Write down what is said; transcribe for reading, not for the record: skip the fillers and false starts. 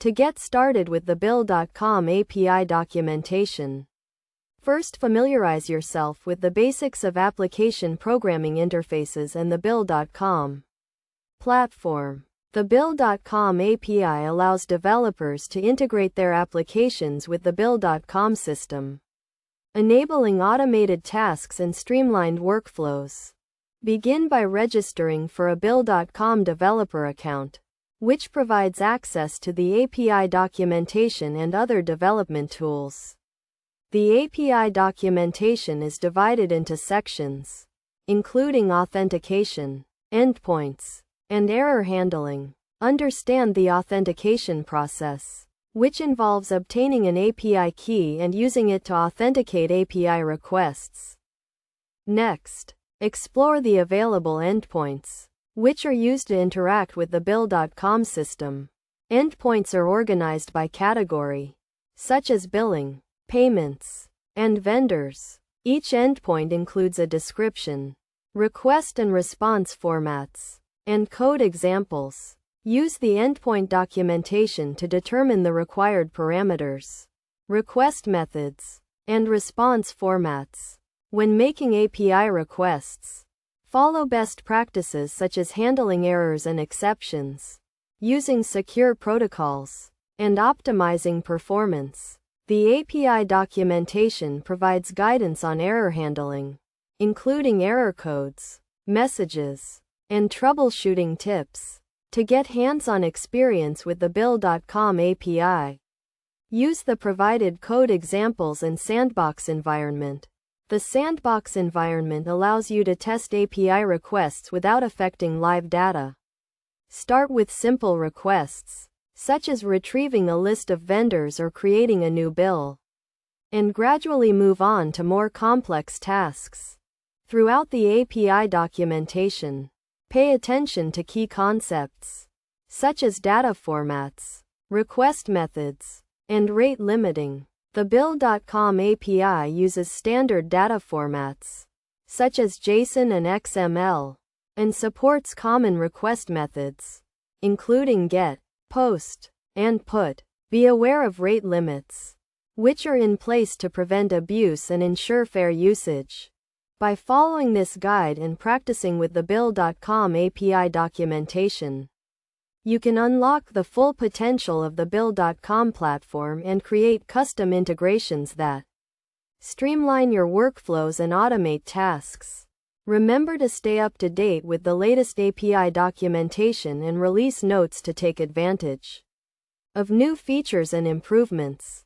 To get started with the Bill.com API documentation, first familiarize yourself with the basics of application programming interfaces and the Bill.com platform. The Bill.com API allows developers to integrate their applications with the Bill.com system, enabling automated tasks and streamlined workflows. Begin by registering for a Bill.com developer account, which provides access to the API documentation and other development tools. The API documentation is divided into sections, including authentication, endpoints, and error handling. Understand the authentication process, which involves obtaining an API key and using it to authenticate API requests. Next, explore the available endpoints, which are used to interact with the Bill.com system. Endpoints are organized by category, such as billing, payments, and vendors. Each endpoint includes a description, request and response formats, and code examples. Use the endpoint documentation to determine the required parameters, request methods, and response formats. When making API requests, follow best practices such as handling errors and exceptions, using secure protocols, and optimizing performance. The API documentation provides guidance on error handling, including error codes, messages, and troubleshooting tips. To get hands-on experience with the Bill.com API, use the provided code examples and sandbox environment. The sandbox environment allows you to test API requests without affecting live data. Start with simple requests, such as retrieving a list of vendors or creating a new bill, and gradually move on to more complex tasks. Throughout the API documentation, pay attention to key concepts, such as data formats, request methods, and rate limiting. The Bill.com API uses standard data formats, such as JSON and XML, and supports common request methods, including GET, POST, and PUT. Be aware of rate limits, which are in place to prevent abuse and ensure fair usage. By following this guide and practicing with the Bill.com API documentation, you can unlock the full potential of the Bill.com platform and create custom integrations that streamline your workflows and automate tasks. Remember to stay up to date with the latest API documentation and release notes to take advantage of new features and improvements.